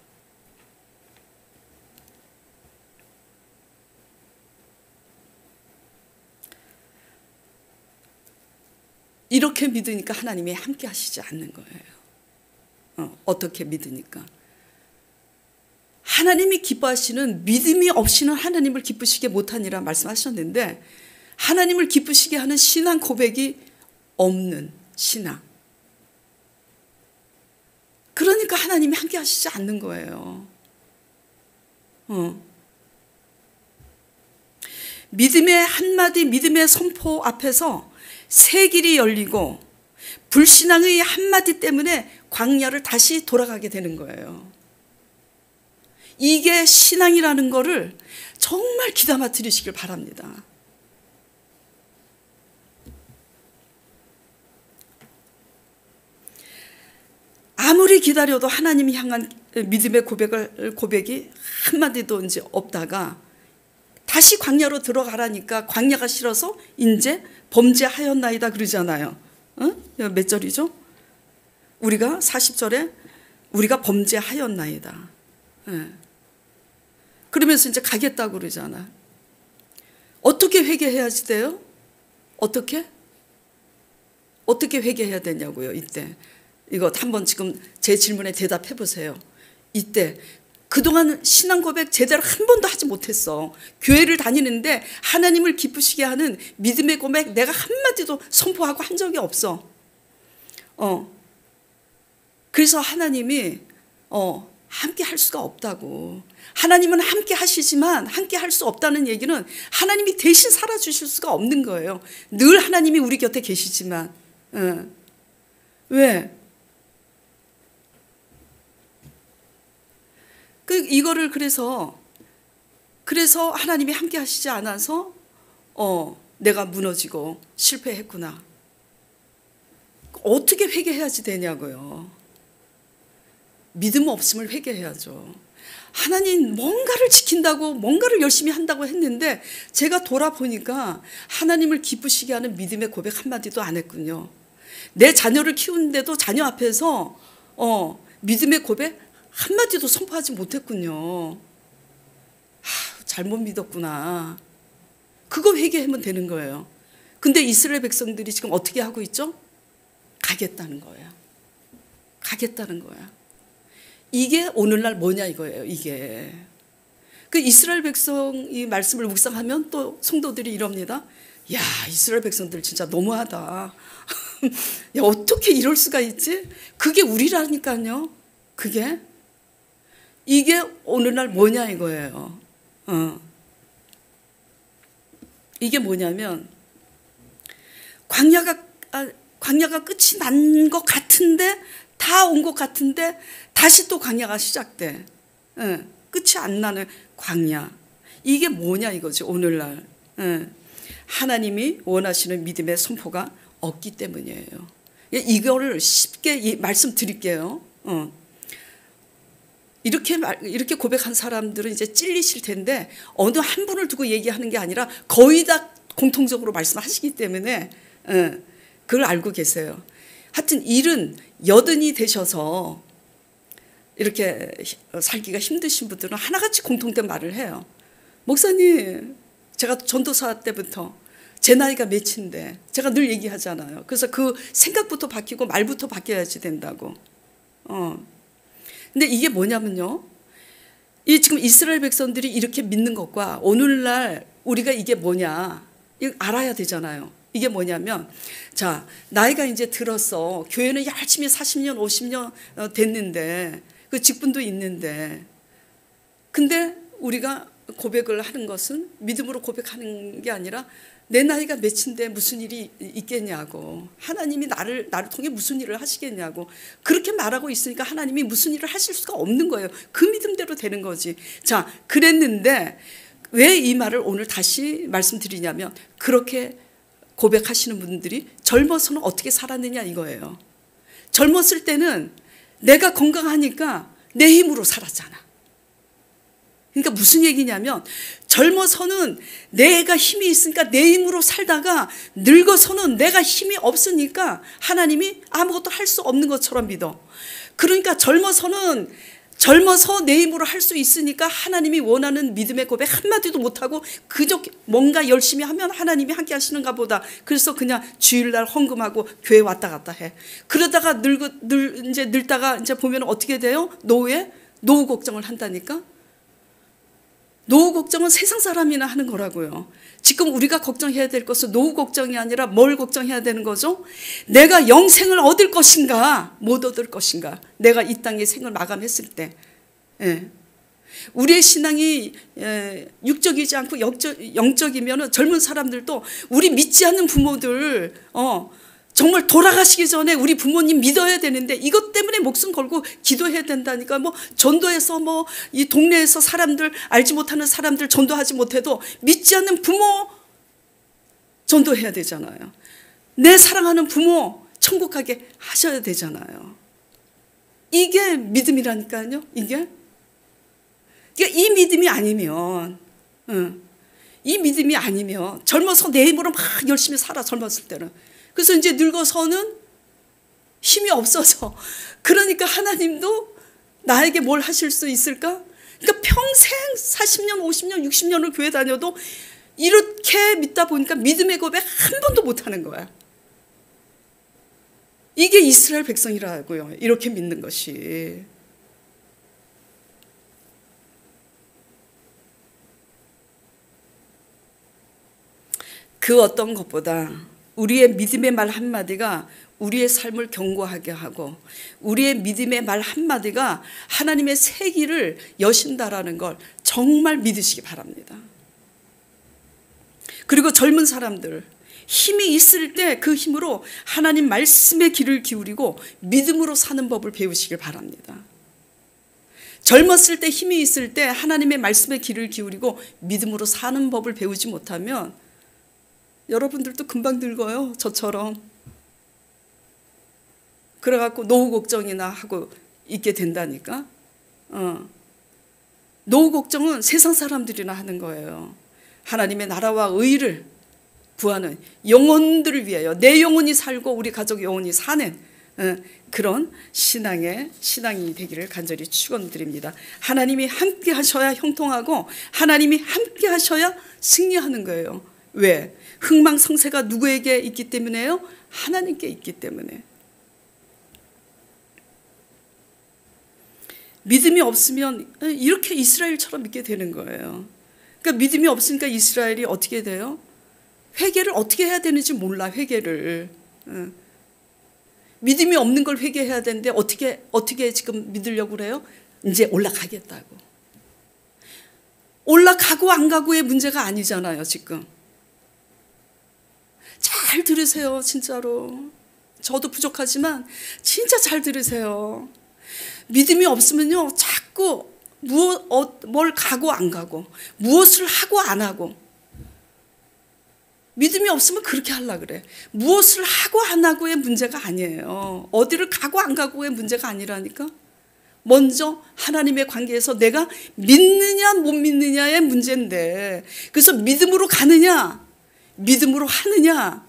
이렇게 믿으니까 하나님이 함께 하시지 않는 거예요. 어떻게 믿으니까? 하나님이 기뻐하시는 믿음이 없이는 하나님을 기쁘시게 못하니라 말씀하셨는데 하나님을 기쁘시게 하는 신앙 고백이 없는 신앙. 그러니까 하나님이 함께 하시지 않는 거예요. 믿음의 한마디 믿음의 선포 앞에서 새 길이 열리고 불신앙의 한마디 때문에 광야를 다시 돌아가게 되는 거예요. 이게 신앙이라는 거를 정말 귀담아 들으시길 바랍니다. 아무리 기다려도 하나님이 향한 믿음의 고백이 한마디도 이제 없다가 다시 광야로 들어가라니까 광야가 싫어서 이제 범죄하였나이다 그러잖아요. 몇 절이죠? 우리가 40절에 우리가 범죄하였나이다. 그러면서 이제 가겠다고 그러잖아. 어떻게 회개해야지 돼요? 어떻게 회개해야 되냐고요, 이때. 이거 한번 지금 제 질문에 대답해 보세요. 이때 그동안 신앙 고백 제대로 한 번도 하지 못했어. 교회를 다니는데 하나님을 기쁘시게 하는 믿음의 고백 내가 한마디도 선포하고 한 적이 없어. 그래서 하나님이 함께 할 수가 없다고. 하나님은 함께 하시지만 함께 할 수 없다는 얘기는 하나님이 대신 살아주실 수가 없는 거예요. 늘 하나님이 우리 곁에 계시지만. 왜? 이거를 그래서 하나님이 함께 하시지 않아서 내가 무너지고 실패했구나. 어떻게 회개해야지 되냐고요. 믿음 없음을 회개해야죠. 하나님 뭔가를 지킨다고 뭔가를 열심히 한다고 했는데 제가 돌아보니까 하나님을 기쁘시게 하는 믿음의 고백 한마디도 안 했군요. 내 자녀를 키우는데도 자녀 앞에서 믿음의 고백 한마디도 선포하지 못했군요. 잘못 믿었구나. 그거 회개하면 되는 거예요. 근데 이스라엘 백성들이 지금 어떻게 하고 있죠? 가겠다는 거야. 가겠다는 거야. 이게 오늘날 뭐냐 이거예요. 이게. 그 이스라엘 백성 이 말씀을 묵상하면 또 성도들이 이럽니다. 야, 이스라엘 백성들 진짜 너무하다. 야, 어떻게 이럴 수가 있지? 그게 우리라니까요. 이게 오늘날 뭐냐 이거예요. 이게 뭐냐면 광야가 끝이 난 것 같은데 다 온 것 같은데 다시 또 광야가 시작돼. 끝이 안 나는 광야. 이게 뭐냐 이거지 오늘날. 하나님이 원하시는 믿음의 선포가 없기 때문이에요. 이거를 쉽게 말씀드릴게요. 이렇게 고백한 사람들은 이제 찔리실 텐데 어느 한 분을 두고 얘기하는 게 아니라 거의 다 공통적으로 말씀하시기 때문에 그걸 알고 계세요. 하여튼 70이 되셔서 이렇게 살기가 힘드신 분들은 하나같이 공통된 말을 해요. 목사님, 제가 전도사 때부터 제 나이가 몇인데 제가 늘 얘기하잖아요. 그래서 그 생각부터 바뀌고 말부터 바뀌어야지 된다고. 근데 이게 뭐냐면요, 이 지금 이스라엘 백성들이 이렇게 믿는 것과 오늘날 우리가 이게 뭐냐, 이거 알아야 되잖아요. 이게 뭐냐면, 자, 나이가 이제 들었어. 교회는 열심히 40년, 50년 됐는데, 그 직분도 있는데, 근데 우리가 고백을 하는 것은 믿음으로 고백하는 게 아니라 내 나이가 몇인데 무슨 일이 있겠냐고, 하나님이 나를 통해 무슨 일을 하시겠냐고, 그렇게 말하고 있으니까 하나님이 무슨 일을 하실 수가 없는 거예요. 그 믿음대로 되는 거지. 자, 그랬는데 왜 이 말을 오늘 다시 말씀드리냐면, 그렇게 고백하시는 분들이 젊어서는 어떻게 살았느냐 이거예요. 젊었을 때는 내가 건강하니까 내 힘으로 살았잖아. 그러니까 무슨 얘기냐면, 젊어서는 내가 힘이 있으니까 내 힘으로 살다가 늙어서는 내가 힘이 없으니까 하나님이 아무것도 할 수 없는 것처럼 믿어. 그러니까 젊어서 내 힘으로 할 수 있으니까 하나님이 원하는 믿음의 고백 한마디도 못하고 그저 뭔가 열심히 하면 하나님이 함께 하시는가 보다. 그래서 그냥 주일날 헌금하고 교회 왔다 갔다 해. 그러다가 늙다가 이제 보면 어떻게 돼요? 노후 걱정을 한다니까? 노후 걱정은 세상 사람이나 하는 거라고요. 지금 우리가 걱정해야 될 것은 노후 걱정이 아니라 뭘 걱정해야 되는 거죠? 내가 영생을 얻을 것인가, 못 얻을 것인가. 내가 이 땅의 생을 마감했을 때. 우리의 신앙이 육적이지 않고 영적이면 젊은 사람들도 우리 믿지 않는 부모들 정말 돌아가시기 전에 우리 부모님 믿어야 되는데 이것 때문에 목숨 걸고 기도해야 된다니까. 뭐 전도해서 뭐 이 동네에서 사람들, 알지 못하는 사람들 전도하지 못해도 믿지 않는 부모 전도해야 되잖아요. 내 사랑하는 부모 천국 가게 하셔야 되잖아요. 이게 믿음이라니까요. 이게 그러니까 이 믿음이 아니면 젊어서 내 힘으로 막 열심히 살아. 젊었을 때는. 그래서 이제 늙어서는 힘이 없어서, 그러니까 하나님도 나에게 뭘 하실 수 있을까? 그러니까 평생 40년, 50년, 60년을 교회 다녀도 이렇게 믿다 보니까 믿음의 고백 한 번도 못하는 거야. 이게 이스라엘 백성이라고요. 이렇게 믿는 것이. 그 어떤 것보다 우리의 믿음의 말 한마디가 우리의 삶을 견고하게 하고, 우리의 믿음의 말 한마디가 하나님의 새 길을 여신다라는 걸 정말 믿으시기 바랍니다. 그리고 젊은 사람들, 힘이 있을 때 그 힘으로 하나님 말씀의 귀를 기울이고 믿음으로 사는 법을 배우시길 바랍니다. 젊었을 때 힘이 있을 때 하나님의 말씀의 귀를 기울이고 믿음으로 사는 법을 배우지 못하면 여러분들도 금방 늙어요. 저처럼. 그래갖고 노후 걱정이나 하고 있게 된다니까. 노후 걱정은 세상 사람들이나 하는 거예요. 하나님의 나라와 의를 구하는 영혼들을 위하여 내 영혼이 살고 우리 가족 영혼이 사는 그런 신앙이 되기를 간절히 축원드립니다. 하나님이 함께 하셔야 형통하고 하나님이 함께 하셔야 승리하는 거예요. 왜? 흥망성쇠가 누구에게 있기 때문에요? 하나님께 있기 때문에. 믿음이 없으면 이렇게 이스라엘처럼 믿게 되는 거예요. 그러니까 믿음이 없으니까 이스라엘이 어떻게 돼요? 회개를 어떻게 해야 되는지 몰라. 회개를. 믿음이 없는 걸 회개해야 되는데 어떻게 지금 믿으려고 그래요? 이제 올라가겠다고. 올라가고 안 가고의 문제가 아니잖아요. 지금. 잘 들으세요. 진짜로. 저도 부족하지만 진짜 잘 들으세요. 믿음이 없으면요, 자꾸 뭘 가고 안 가고, 무엇을 하고 안 하고. 믿음이 없으면 그렇게 하려고 그래. 무엇을 하고 안 하고의 문제가 아니에요. 어디를 가고 안 가고의 문제가 아니라니까. 먼저 하나님의 관계에서 내가 믿느냐 못 믿느냐의 문제인데, 그래서 믿음으로 가느냐 믿음으로 하느냐,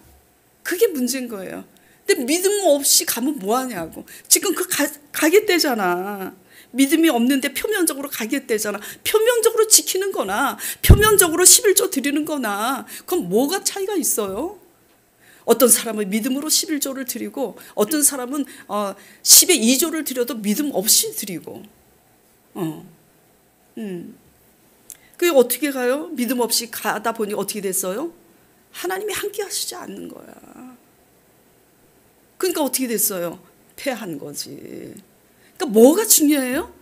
그게 문제인 거예요. 근데 믿음 없이 가면 뭐하냐고. 지금 가겠대잖아. 믿음이 없는데 표면적으로 가겠대잖아. 표면적으로 지키는 거나 표면적으로 11조 드리는 거나 그럼 뭐가 차이가 있어요? 어떤 사람은 믿음으로 11조를 드리고 어떤 사람은 10의 2조를 드려도 믿음 없이 드리고 그게 어떻게 가요? 믿음 없이 가다 보니 어떻게 됐어요? 하나님이 함께 하시지 않는 거야. 그러니까 어떻게 됐어요? 패한 거지. 그러니까 뭐가 중요해요?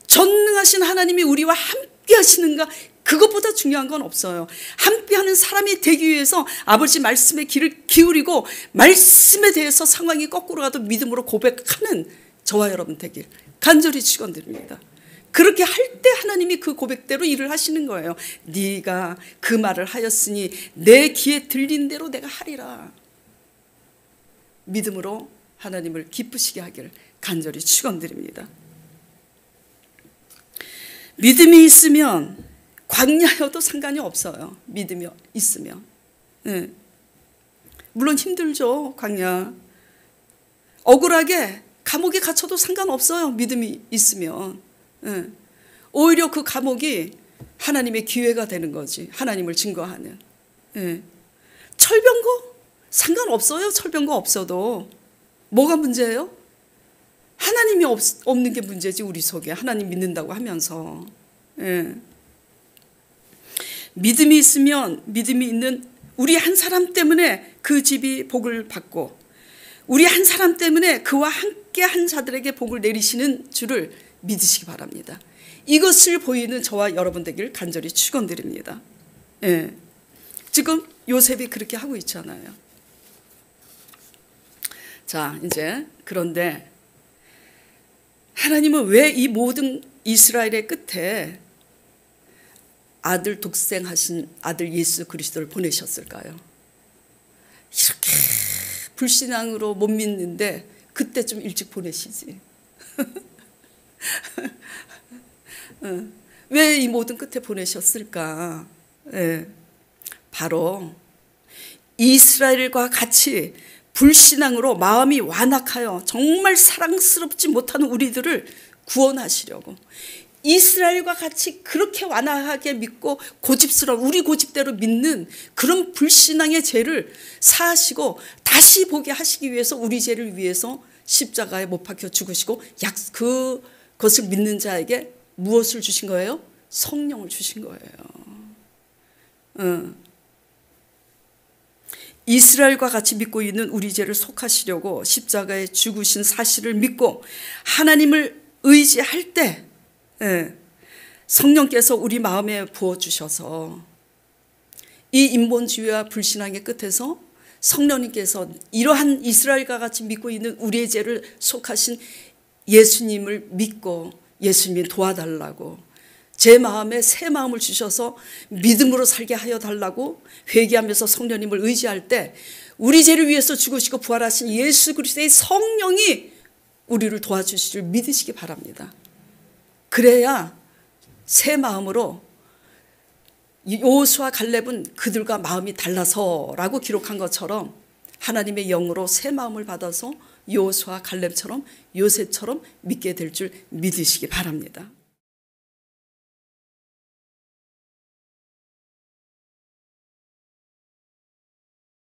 전능하신 하나님이 우리와 함께 하시는가, 그것보다 중요한 건 없어요. 함께하는 사람이 되기 위해서 아버지 말씀에 귀를 기울이고 말씀에 대해서 상황이 거꾸로 가도 믿음으로 고백하는 저와 여러분 되길 간절히 축원드립니다. 그렇게 할 때 하나님이 그 고백대로 일을 하시는 거예요. 네가 그 말을 하였으니 내 귀에 들린 대로 내가 하리라. 믿음으로 하나님을 기쁘시게 하기를 간절히 축원드립니다. 믿음이 있으면 광야여도 상관이 없어요. 믿음이 있으면. 네. 물론 힘들죠. 광야. 억울하게 감옥에 갇혀도 상관없어요. 믿음이 있으면. 네. 오히려 그 감옥이 하나님의 기회가 되는 거지. 하나님을 증거하는. 네. 철병거? 상관없어요. 철병거 없어도. 뭐가 문제예요? 하나님이 없는 게 문제지. 우리 속에 하나님 믿는다고 하면서. 예. 믿음이 있으면 믿음이 있는 우리 한 사람 때문에 그 집이 복을 받고 우리 한 사람 때문에 그와 함께 한 자들에게 복을 내리시는 줄을 믿으시기 바랍니다. 이것을 보이는 저와 여러분 되기를 간절히 축원드립니다. 예. 지금 요셉이 그렇게 하고 있잖아요. 자, 이제 그런데 하나님은 왜 이 모든 이스라엘의 끝에 아들 독생하신 아들 예수 그리스도를 보내셨을까요? 이렇게 불신앙으로 못 믿는데 그때 좀 일찍 보내시지. 왜 이 모든 끝에 보내셨을까? 네. 바로 이스라엘과 같이 불신앙으로 마음이 완악하여 정말 사랑스럽지 못하는 우리들을 구원하시려고, 이스라엘과 같이 그렇게 완악하게 믿고 고집스러운 우리 고집대로 믿는 그런 불신앙의 죄를 사하시고 다시 보게 하시기 위해서 우리 죄를 위해서 십자가에 못 박혀 죽으시고 그것을 믿는 자에게 무엇을 주신 거예요? 성령을 주신 거예요. 이스라엘과 같이 믿고 있는 우리 죄를 속하시려고 십자가에 죽으신 사실을 믿고 하나님을 의지할 때 성령께서 우리 마음에 부어주셔서 이 인본주의와 불신앙의 끝에서 성령님께서 이러한 이스라엘과 같이 믿고 있는 우리의 죄를 속하신 예수님을 믿고 예수님이 도와달라고, 제 마음에 새 마음을 주셔서 믿음으로 살게 하여 달라고 회개하면서 성령님을 의지할 때 우리 죄를 위해서 죽으시고 부활하신 예수 그리스도의 성령이 우리를 도와주실 줄 믿으시기 바랍니다. 그래야 새 마음으로, 여호수아 갈렙은 그들과 마음이 달라서라고 기록한 것처럼 하나님의 영으로 새 마음을 받아서 여호수아 갈렙처럼 요셉처럼 믿게 될 줄 믿으시기 바랍니다.